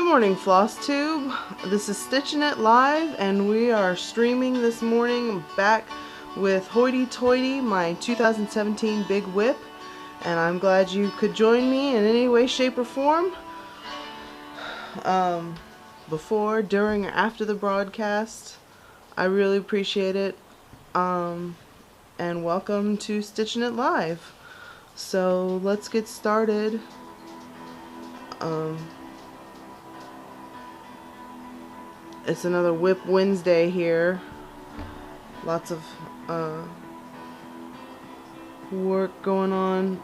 morning, Floss Tube. This is Stitchinit Live, and we are streaming this morning back with Hoity Toity, my 2017 Big WIP, and I'm glad you could join me in any way, shape, or form. Before, during, or after the broadcast. I really appreciate it. And welcome to Stitchinit Live. So let's get started. It's another WIP Wednesday here. Lots of work going on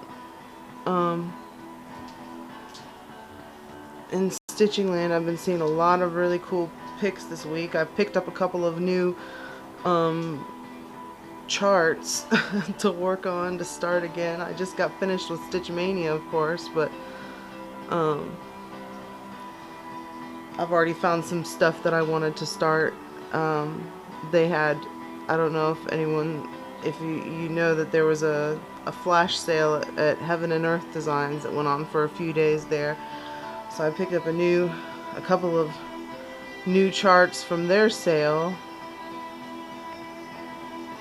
in Stitching Land. I've been seeing a lot of really cool picks this week. I picked up a couple of new charts to work on to start again. I just got finished with Stitch Mania, of course, but I've already found some stuff that I wanted to start. They had, I don't know if you know that there was a flash sale at Heaven and Earth Designs that went on for a few days there. So I picked up a couple of new charts from their sale.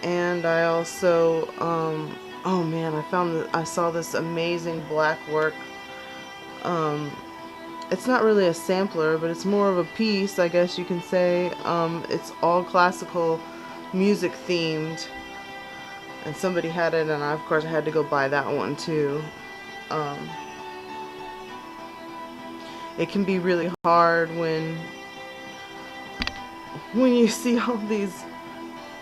And I also, oh man, I saw this amazing black work. It's not really a sampler, but it's more of a piece, I guess you can say. It's all classical music themed, and somebody had it, and of course I had to go buy that one too. It can be really hard when you see all these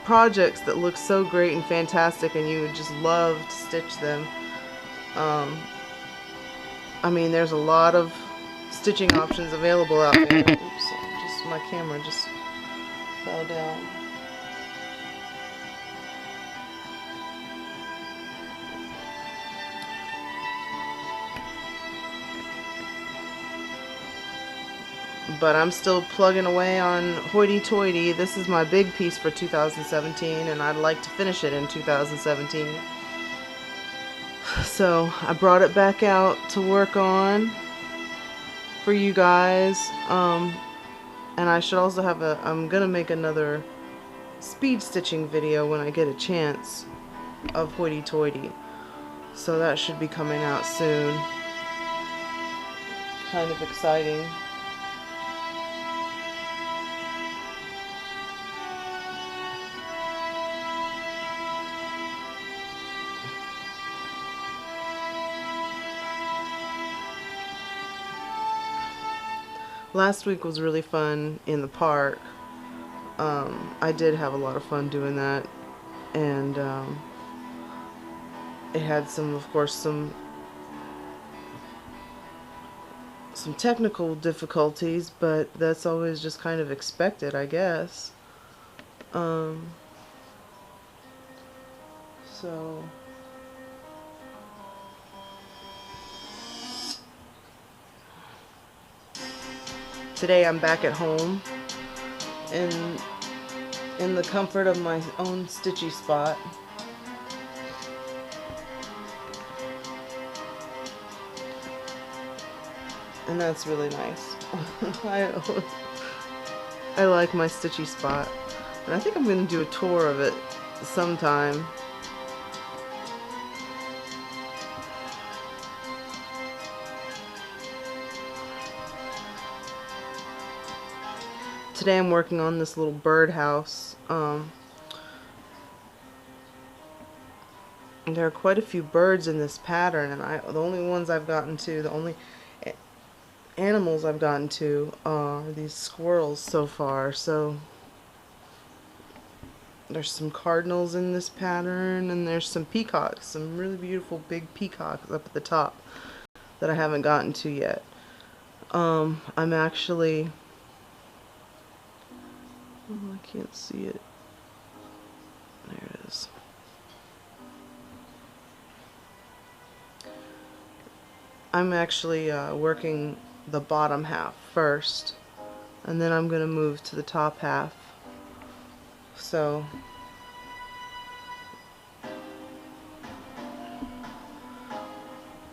projects that look so great and fantastic, and you would just love to stitch them. I mean, there's a lot of stitching options available out there. Oops, my camera just fell down. But I'm still plugging away on Hoity Toity. This is my big piece for 2017, and I'd like to finish it in 2017. So I brought it back out to work on for you guys. And I should also have I'm gonna make another speed stitching video when I get a chance of Hoity Toity. So that should be coming out soon. Kind of exciting. Last week was really fun in the park. I did have a lot of fun doing that, and it had of course, some technical difficulties, but that's always just kind of expected, I guess. So today I'm back at home in the comfort of my own stitchy spot. And that's really nice. I like my stitchy spot. And I think I'm going to do a tour of it sometime. Today I'm working on this little birdhouse. There are quite a few birds in this pattern, and the only ones I've gotten to, the only animals I've gotten to are these squirrels so far. So there's some cardinals in this pattern, and there's some peacocks, some really beautiful big peacocks up at the top that I haven't gotten to yet. I'm actually, oh, I can't see it. There it is. I'm actually working the bottom half first, and then I'm going to move to the top half. So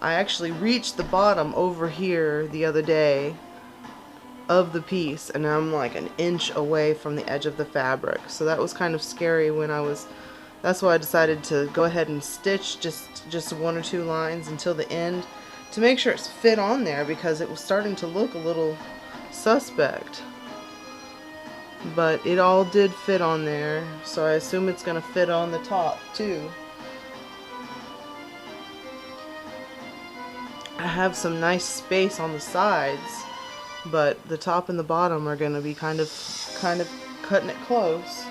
I actually reached the bottom over here the other day, of the piece, and I'm like an inch away from the edge of the fabric. So that was kind of scary when that's why I decided to go ahead and stitch just 1 or 2 lines until the end to make sure it's fit on there, because it was starting to look a little suspect. But it all did fit on there, so I assume it's going to fit on the top too. I have some nice space on the sides, but the top and the bottom are going to be kind of cutting it close.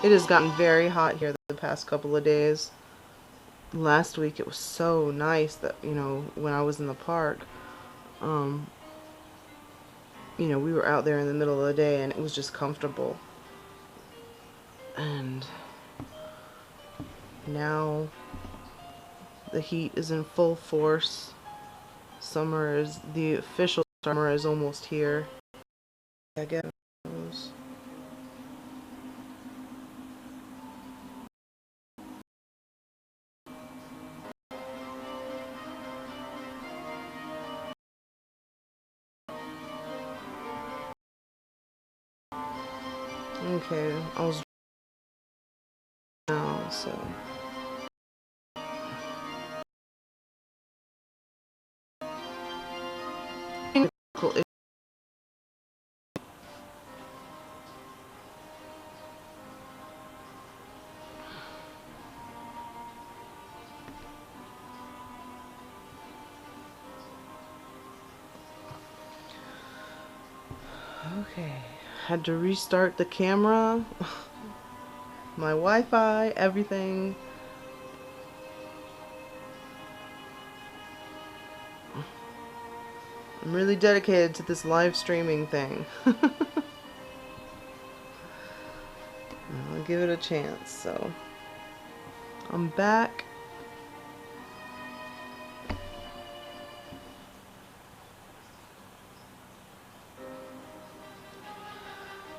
It has gotten very hot here the past couple of days. Last week it was so nice that, you know, when I was in the park, you know, we were out there in the middle of the day and it was just comfortable. And now the heat is in full force. The official summer is almost here, I guess. Okay, I was now, so okay, had to restart the camera, my Wi-Fi, everything. I'm really dedicated to this live streaming thing. I'll give it a chance. So I'm back.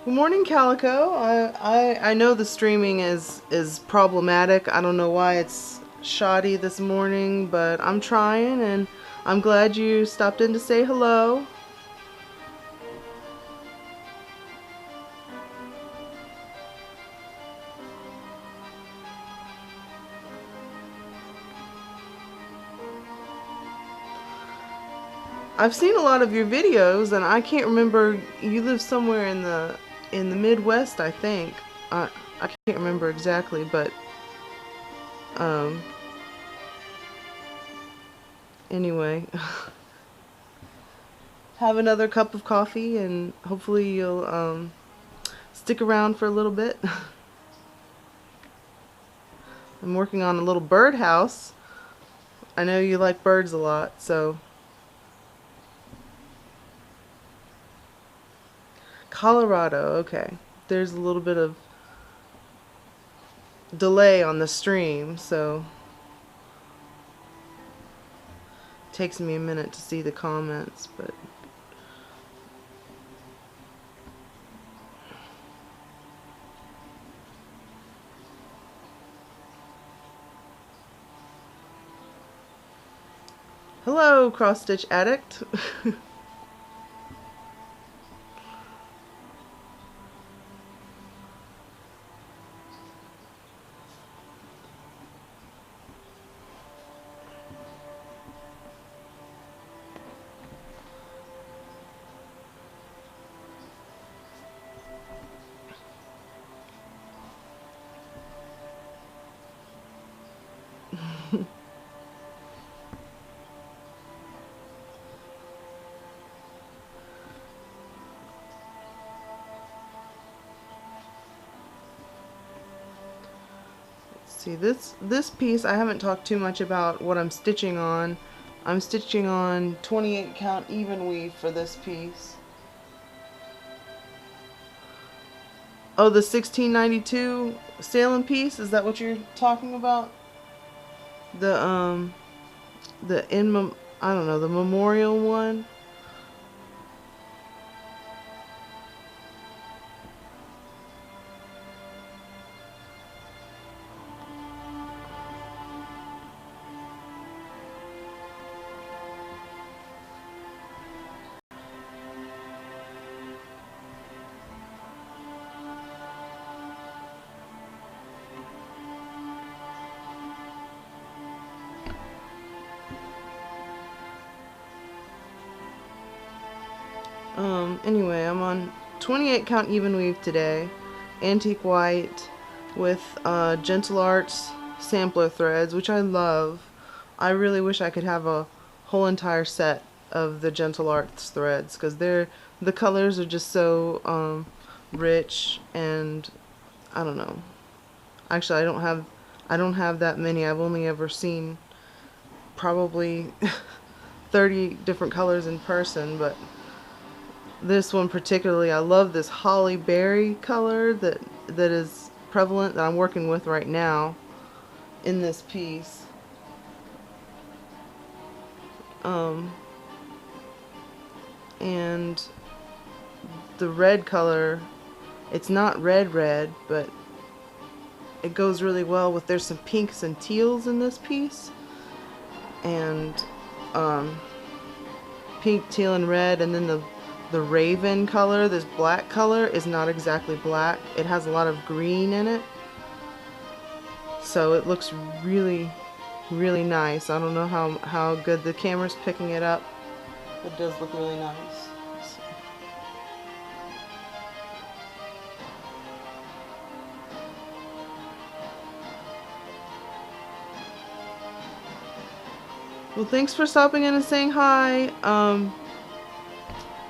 Good morning, Calico. I know the streaming is problematic. I don't know why it's shoddy this morning, but I'm trying, and I'm glad you stopped in to say hello. I've seen a lot of your videos, and I can't remember. You live somewhere in the Midwest, I think. I can't remember exactly, but anyway, have another cup of coffee, and hopefully you'll stick around for a little bit. I'm working on a little birdhouse. I know you like birds a lot, so. Colorado, okay. There's a little bit of delay on the stream, so it takes me a minute to see the comments, but hello, cross stitch addict. See, this piece, I haven't talked too much about what I'm stitching on. I'm stitching on 28 count Evenweave for this piece. Oh, the 1692 sailing piece, is that what you're talking about? The I don't know, the memorial one. Anyway, I'm on 28 count Evenweave today, antique white with Gentle Arts sampler threads, which I love. I really wish I could have a whole entire set of the Gentle Arts threads, because the colors are just so rich, and I don't know. Actually, I don't have that many. I've only ever seen probably 30 different colors in person, but this one particularly, I love this holly berry color that is prevalent, that I'm working with right now in this piece. And the red color, it's not red, but it goes really well with, there's some pinks and teals in this piece, and pink, teal, and red, and then the raven color, this black color, is not exactly black. It has a lot of green in it, so it looks really, really nice. I don't know how good the camera's picking it up. It does look really nice. Well, thanks for stopping in and saying hi.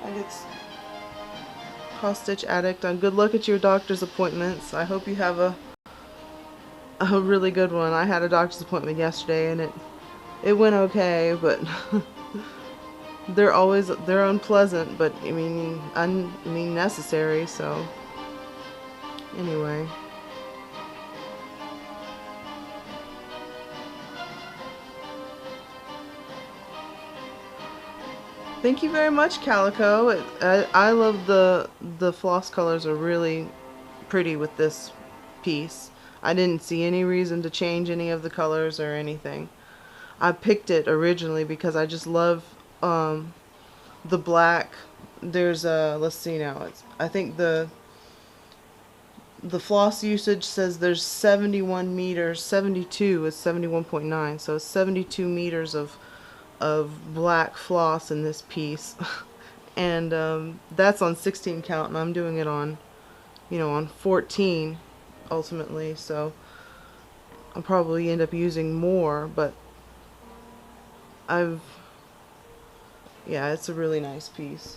I get Cross Stitch Addict. Good luck at your doctor's appointments. I hope you have a really good one. I had a doctor's appointment yesterday, and it went okay, but they're unpleasant, but I mean necessary. So anyway. Thank you very much, Calico. I love the floss colors are really pretty with this piece. I didn't see any reason to change any of the colors or anything. I picked it originally because I just love the black. There's let's see now. I think the floss usage says there's 71 meters. 72 is 71.9, so 72 meters of black floss in this piece. And that's on 16 count, and I'm doing it on, on 14 ultimately, so I'll probably end up using more, but yeah, it's a really nice piece.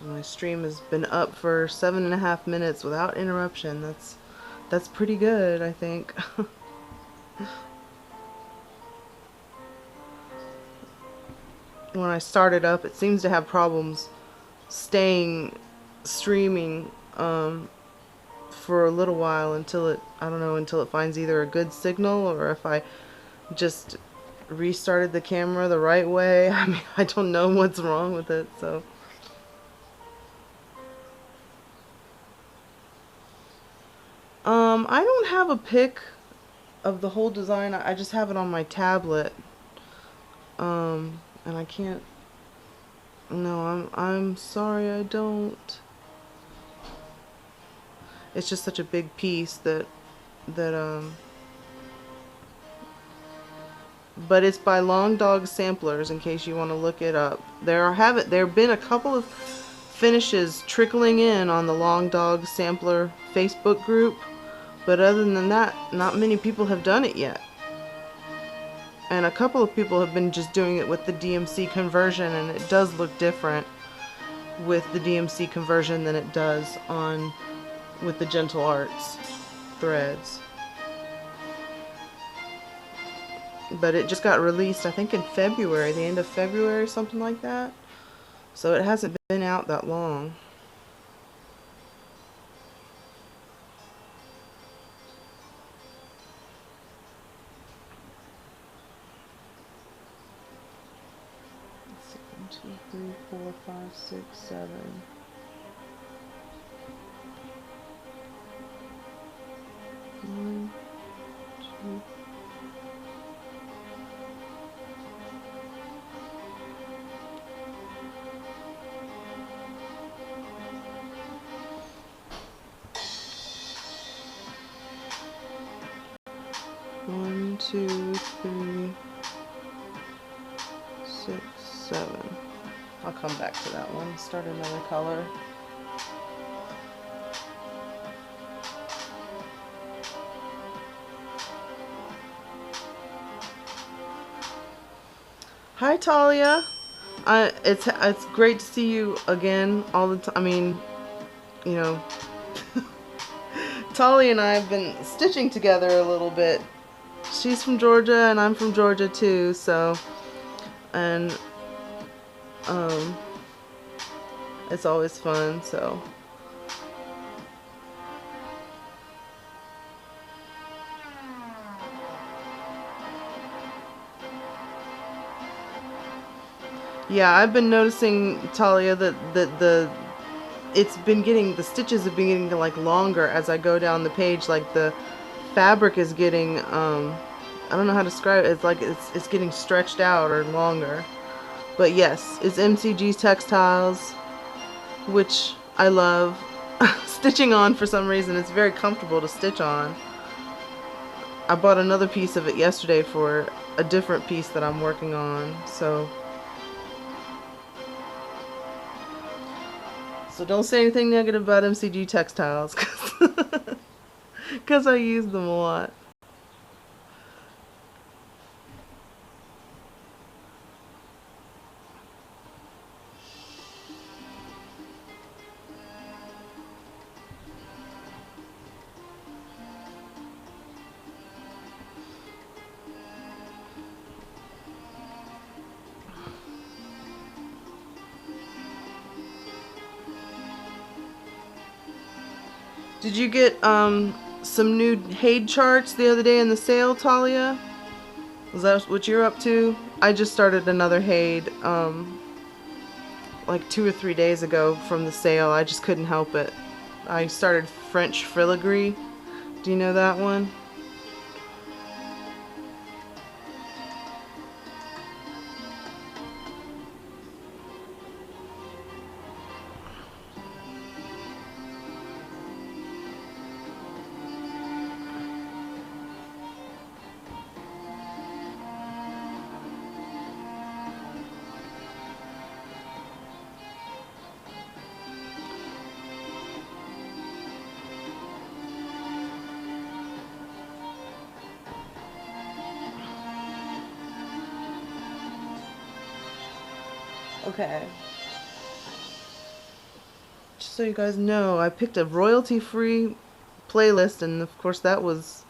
My stream has been up for 7.5 minutes without interruption. That's pretty good, I think. When I started up, it seems to have problems staying streaming for a little while until I don't know, until it finds either a good signal, or if I just restarted the camera the right way. I mean, I don't know what's wrong with it, so I don't have a pic of the whole design. I just have it on my tablet. And I can't. No, I'm sorry, I don't. It's just such a big piece that but it's by Long Dog Samplers in case you want to look it up. There have been a couple of finishes trickling in on the Long Dog Sampler Facebook group, but other than that, not many people have done it yet. And a couple of people have been just doing it with the DMC conversion, and it does look different with the DMC conversion than it does with the Gentle Arts threads. But it just got released, I think, in February, the end of February, something like that. So it hasn't been out that long. Let's see, 1, 2, 3, 4, 5, 6, 7. One, two. One, two, three, 6, 7. I'll come back to that one. Start another color. Hi Talia. It's great to see you again all the time. I mean, you know, Talia and I have been stitching together a little bit. She's from Georgia and I'm from Georgia too, so, and it's always fun, so. Yeah, I've been noticing, Talia, that the stitches have been getting like longer as I go down the page. Like the fabric is getting, I don't know how to describe it. It's like it's getting stretched out or longer. But yes, it's MCG Textiles, which I love stitching on for some reason. It's very comfortable to stitch on. I bought another piece of it yesterday for a different piece that I'm working on, so don't say anything negative about MCG Textiles, because I use them a lot. Did you get some new Haid charts the other day in the sale, Talia? Is that what you're up to? I just started another Haid like 2 or 3 days ago from the sale. I just couldn't help it. I started French Filigree. Do you know that one? Okay. Just so you guys know, I picked a royalty-free playlist, and of course that was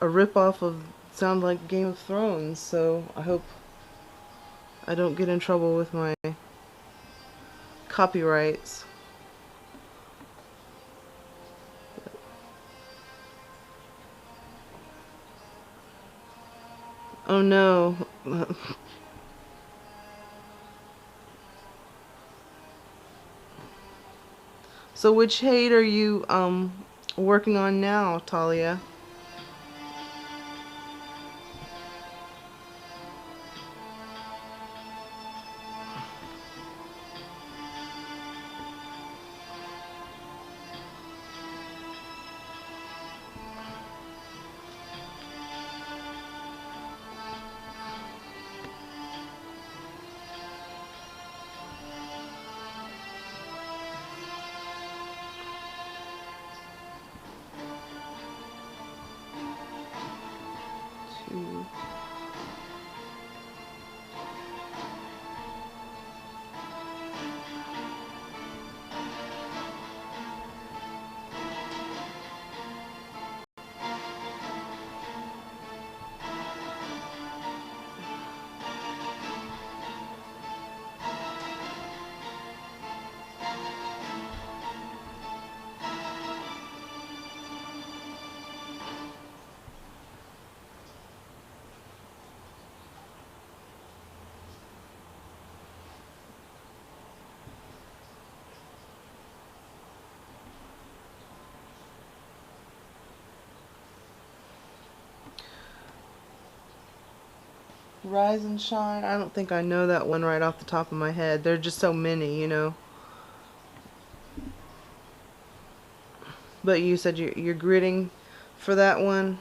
a rip-off of Sound Like Game of Thrones, so I hope I don't get in trouble with my copyrights. Oh no. So which Haid are you working on now, Talia? Two. Rise and Shine. I don't think I know that one right off the top of my head. There are just so many, you know. But you said you're gridding for that one.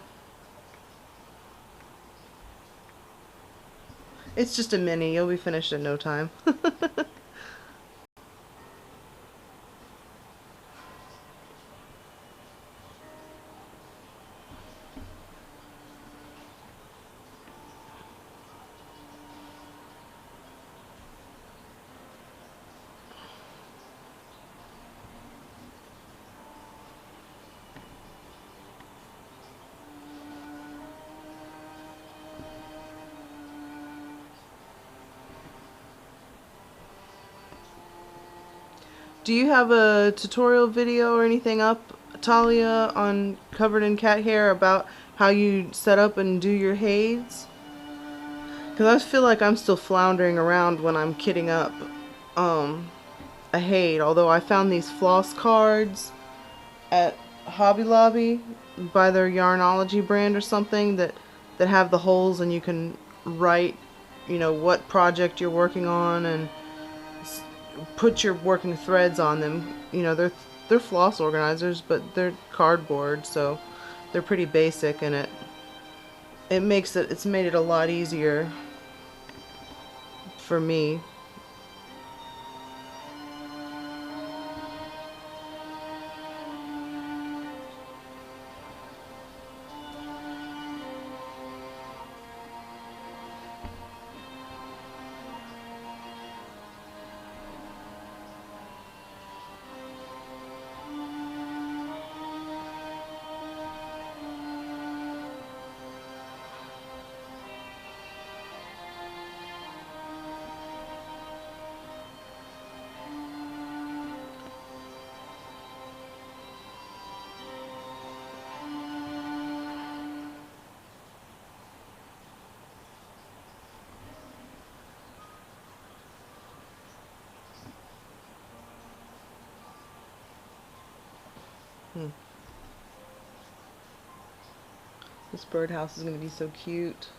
It's just a mini. You'll be finished in no time. Do you have a tutorial video or anything up, Talia, on Covered in Cat Hair about how you set up and do your heids? Because I feel like I'm still floundering around when I'm kitting up a haid. Although I found these floss cards at Hobby Lobby by their Yarnology brand or something that have the holes, and you can write, you know, what project you're working on and put your working threads on them. You know, they're floss organizers, but they're cardboard, so they're pretty basic, and it's made it a lot easier for me. This birdhouse is going to be so cute.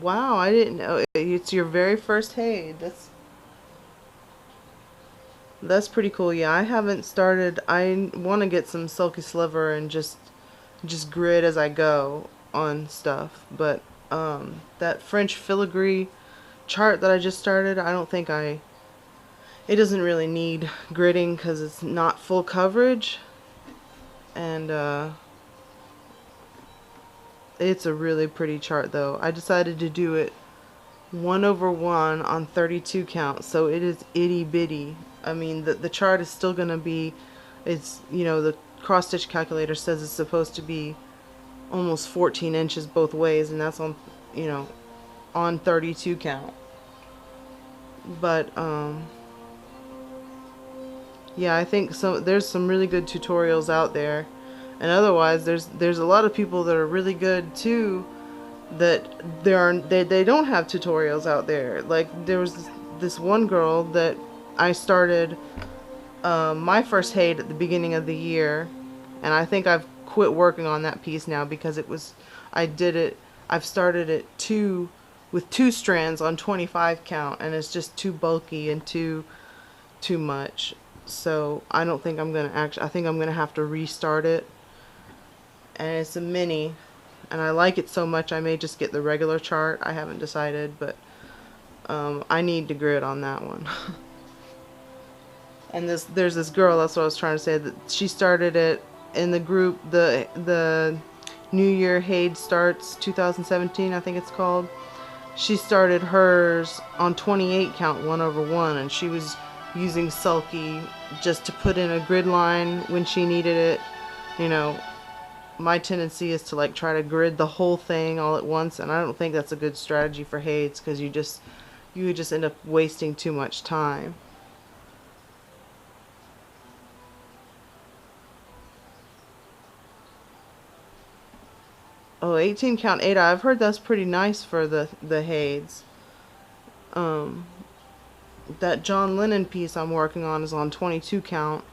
Wow, I didn't know. It's your very first haid. That's pretty cool. Yeah, I haven't started. I want to get some silky sliver and just grid as I go on stuff. But that French filigree chart that I just started, I don't think it doesn't really need gridding because it's not full coverage, and it's a really pretty chart though. I decided to do it 1/1 on 32 count, so it is itty bitty. I mean, the chart is still gonna be, it's, you know, the cross stitch calculator says it's supposed to be almost 14 inches both ways, and that's on, you know, on 32 count. But yeah, I think so. There's some really good tutorials out there, and otherwise, there's a lot of people that are really good too. That they don't have tutorials out there. Like there was this one girl that I started my first Haid at the beginning of the year, and I think I've quit working on that piece now because it was I've started it with 2 strands on 25 count, and it's just too bulky and too much. So I don't think I'm gonna I think I'm gonna have to restart it. And it's a mini, and I like it so much I may just get the regular chart. I haven't decided, but I need to grid on that one. And there's this girl, that's what I was trying to say, that she started it in the group, the New Year Haid Starts 2017, I think it's called. She started hers on 28 count 1/1, and she was using Sulky just to put in a grid line when she needed it. You know, my tendency is to like try to grid the whole thing all at once, and I don't think that's a good strategy for Haids, because you would just end up wasting too much time. Oh, 18 count 8, I've heard that's pretty nice for the Haids. That John Lennon piece I'm working on is on 22 count,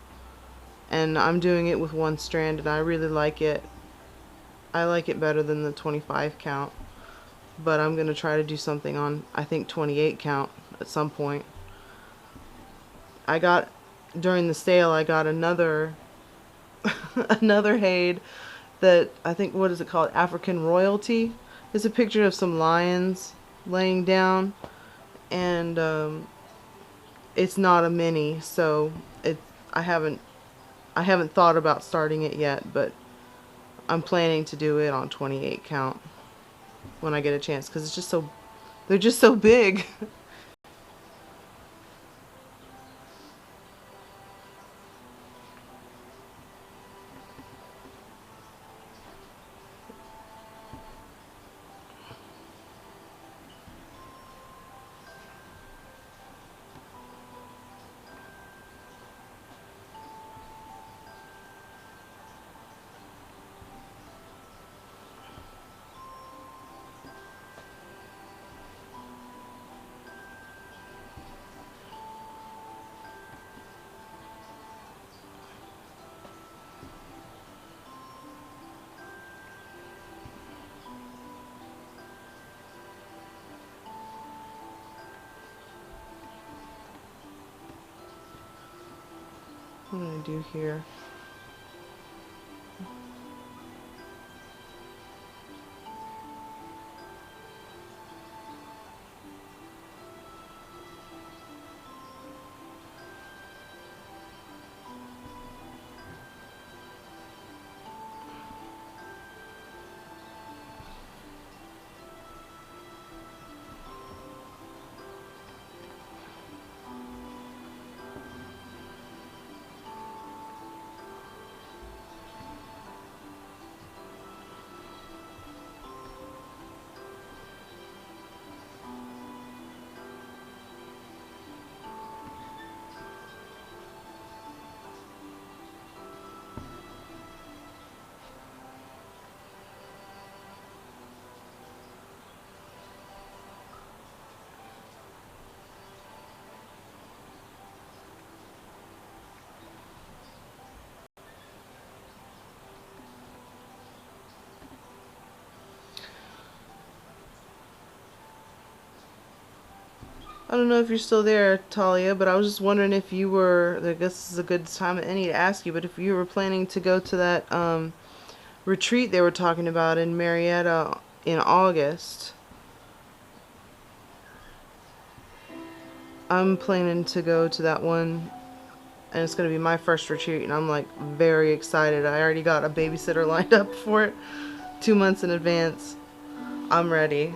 and I'm doing it with 1 strand, and I really like it. I like it better than the 25 count, but I'm going to try to do something on, I think, 28 count at some point. I got, during the sale, I got another another Haid that I think, what is it called, African Royalty. It's a picture of some lions laying down, and it's not a mini, so I haven't thought about starting it yet, but I'm planning to do it on 28 count when I get a chance, because it's just so, they're just so big. What do I do here? I don't know if you're still there, Talia, but I was just wondering if you were, I guess this is a good time at any to ask you, but if you were planning to go to that retreat they were talking about in Marietta in August. I'm planning to go to that one, and it's going to be my first retreat, and I'm like very excited. I already got a babysitter lined up for it 2 months in advance. I'm ready.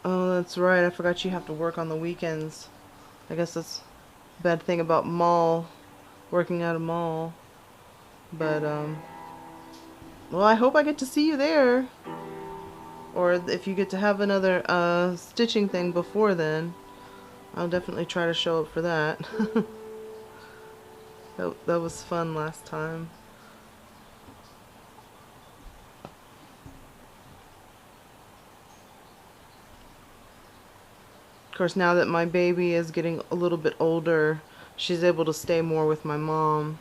Oh, that's right. I forgot you have to work on the weekends. I guess that's a bad thing about working at a mall. But, well, I hope I get to see you there. Or if you get to have another, stitching thing before then, I'll definitely try to show up for that. That was fun last time. Of course, now that my baby is getting a little bit older, she's able to stay more with my mom.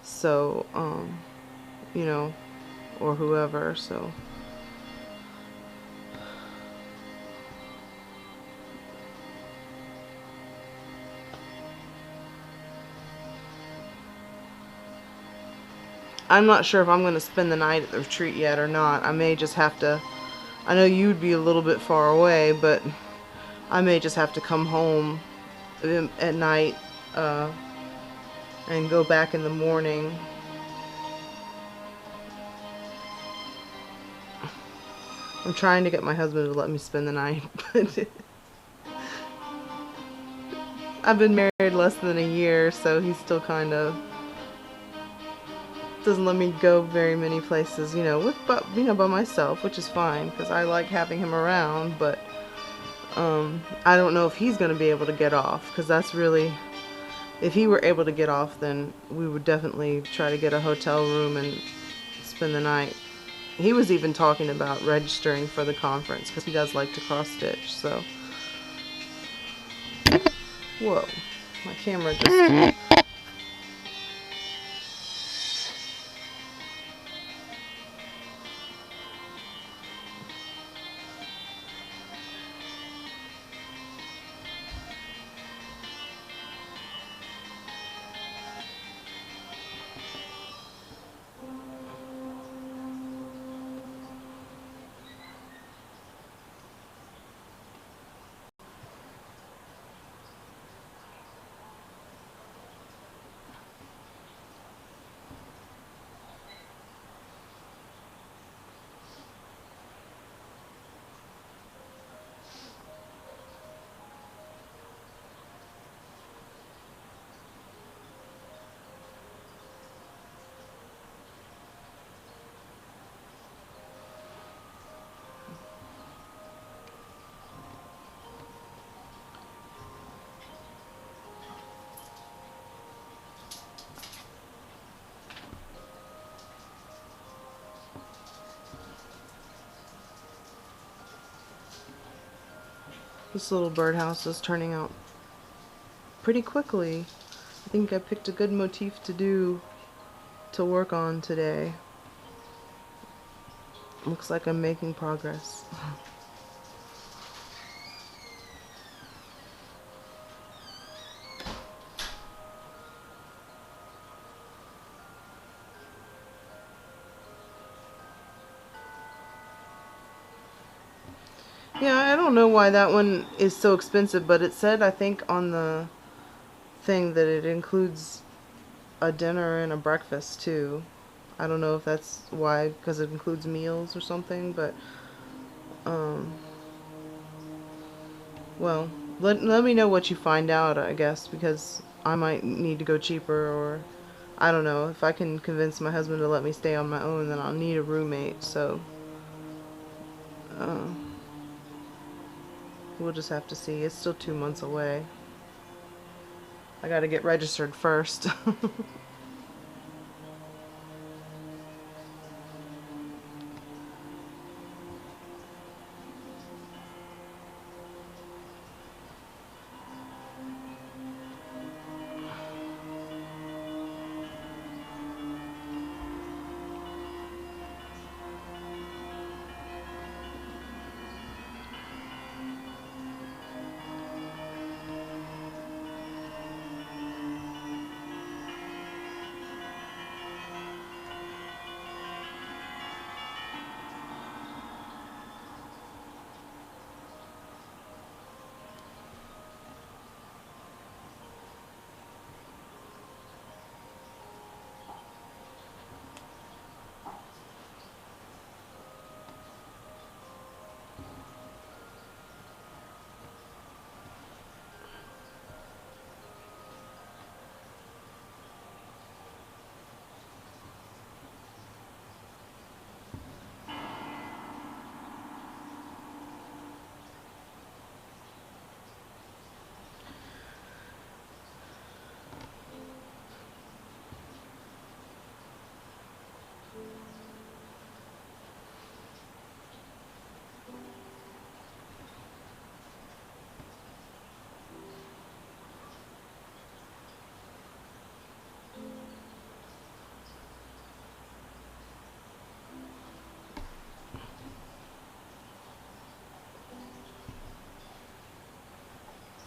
So, you know, or whoever, so. I'm not sure if I'm going to spend the night at the retreat yet or not. I may just have to, I know you'd be a little bit far away, but I may just have to come home at night, and go back in the morning. I'm trying to get my husband to let me spend the night, but I've been married less than a year, so he's still kind of doesn't let me go very many places, by myself, which is fine because I like having him around. But I don't know if he's going to be able to get off, because that's really, if he were able to get off, then we would definitely try to get a hotel room and spend the night. He was even talking about registering for the conference because he does like to cross stitch. So, whoa, my camera just. This little birdhouse is turning out pretty quickly. I think I picked a good motif to work on today. Looks like I'm making progress. Yeah, I don't know why that one is so expensive, but it said, I think, on the thing that it includes a dinner and a breakfast too. I don't know if that's why, because it includes meals or something, but well, let me know what you find out, I guess, because I might need to go cheaper, or I don't know. If I can convince my husband to let me stay on my own, then I'll need a roommate, so uh, we'll just have to see. It's still 2 months away. I gotta get registered first.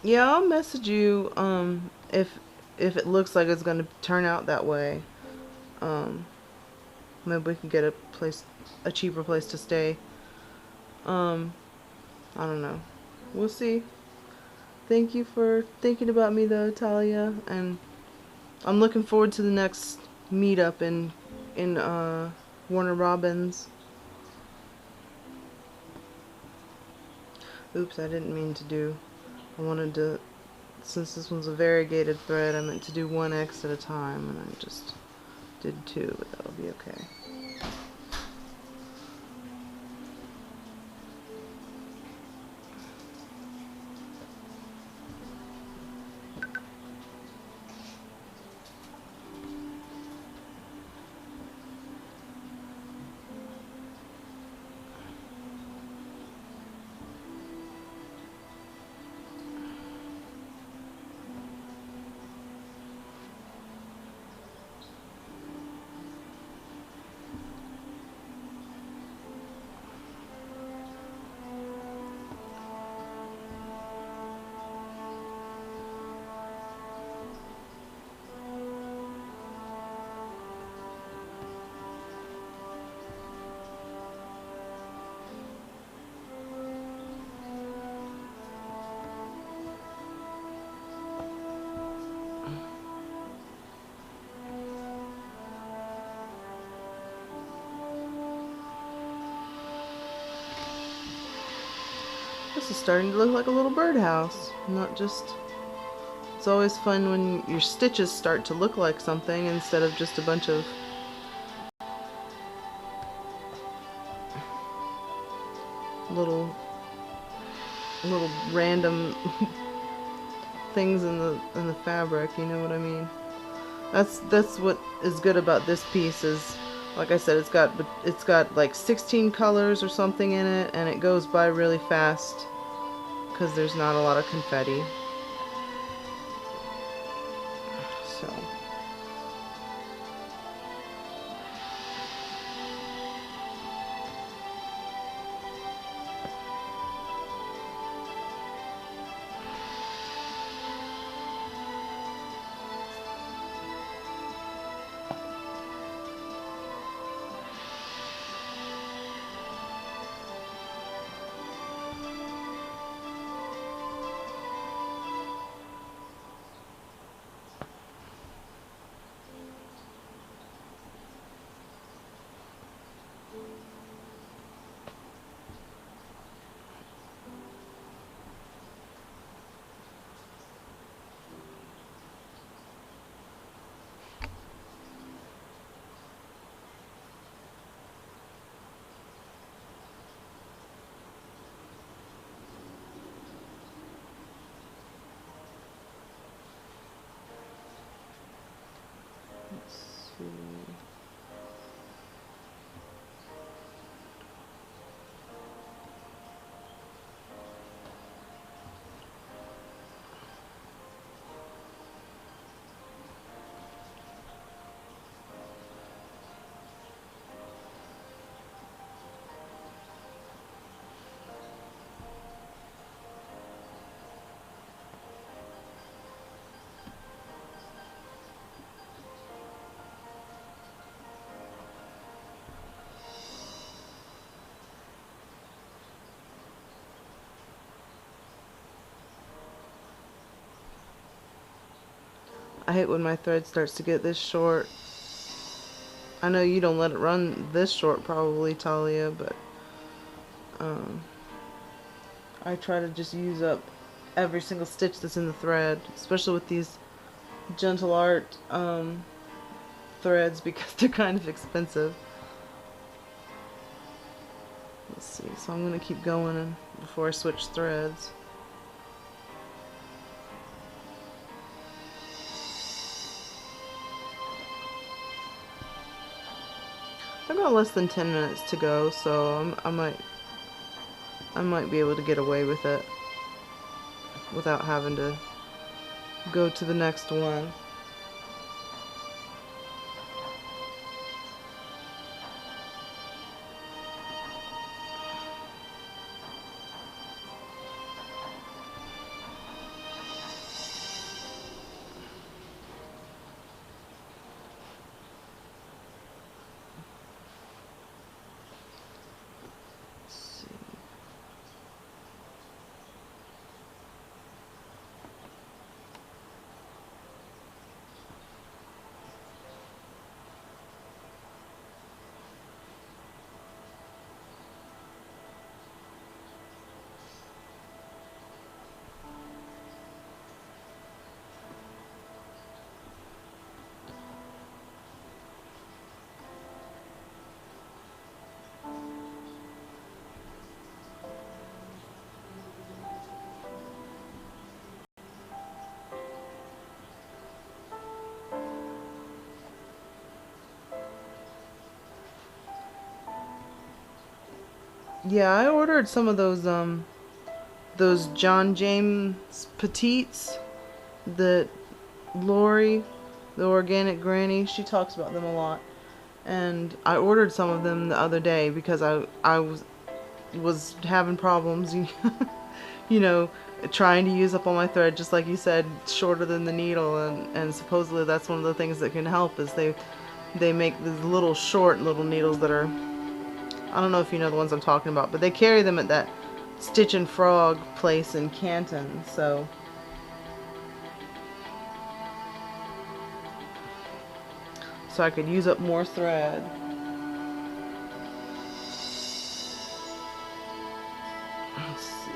Yeah, I'll message you if it looks like it's gonna turn out that way. Um, Maybe we can get a cheaper place to stay. Um, I don't know. We'll see. Thank you for thinking about me though, Talia, and I'm looking forward to the next meetup in Warner Robins. Oops, I didn't mean to do. I wanted to, since this one's a variegated thread, I meant to do 1x at a time, and I just did 2, but that'll be okay. This is starting to look like a little birdhouse, not just... It's always fun when your stitches start to look like something instead of just a bunch of little random things in the fabric, you know what I mean? That's what is good about this piece is, like I said, it's got like 16 colors or something in it, and it goes by really fast because there's not a lot of confetti. So let's see. I hate when my thread starts to get this short. I know you don't let it run this short probably, Talia, but I try to just use up every single stitch that's in the thread, especially with these Gentle Art threads because they're kind of expensive. Let's see, so I'm going to keep going before I switch threads. I've got less than 10 minutes to go, so I might be able to get away with it without having to go to the next one. Yeah, I ordered some of those John James petites that Lori, the organic granny, she talks about them a lot. And I ordered some of them the other day because I was having problems, you know, trying to use up all my thread, just like you said, shorter than the needle, and supposedly that's one of the things that can help is they make these little short little needles that are, I don't know if you know the ones I'm talking about, but they carry them at that Stitch and Frog place in Canton, so I could use up more thread. Let's see.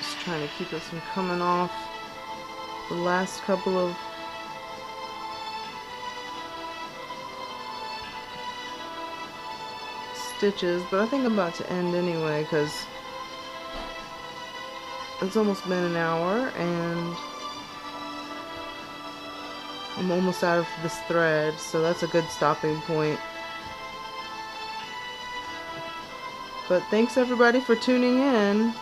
Just trying to keep this from coming off the last couple of stitches, but I think I'm about to end anyway because it's almost been an hour and I'm almost out of this thread, so that's a good stopping point. But thanks everybody for tuning in,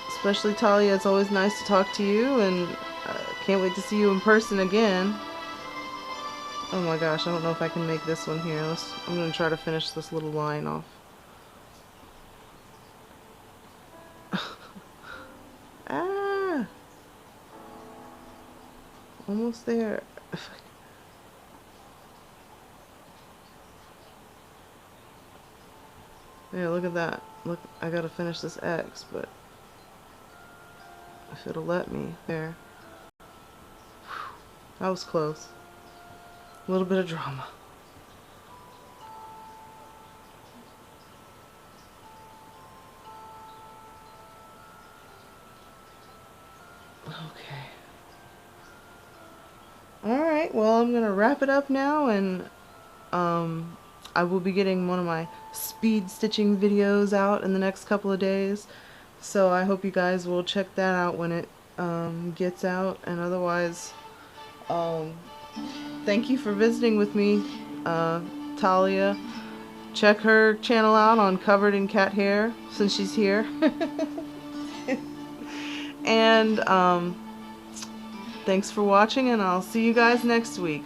especially Talia. It's always nice to talk to you, and can't wait to see you in person again. Oh my gosh, I don't know if I can make this one here. I'm going to try to finish this little line off. Ah! Almost there. Yeah, look at that. Look, I gotta finish this X, but if it'll let me. There. That was close. A little bit of drama. Okay. Alright, well, I'm gonna wrap it up now, and I will be getting one of my speed stitching videos out in the next couple of days, so I hope you guys will check that out when it gets out. And otherwise, thank you for visiting with me, Talia. Check her channel out on Covered in Cat Hair since she's here. And thanks for watching, and I'll see you guys next week.